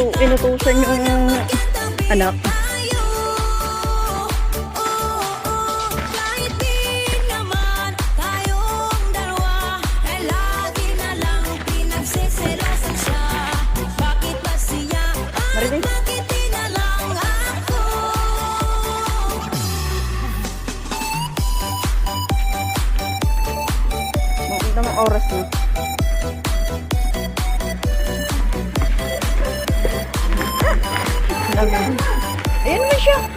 inutusan yung anak. Marinig? Makita mo oras na. Ayan na siya.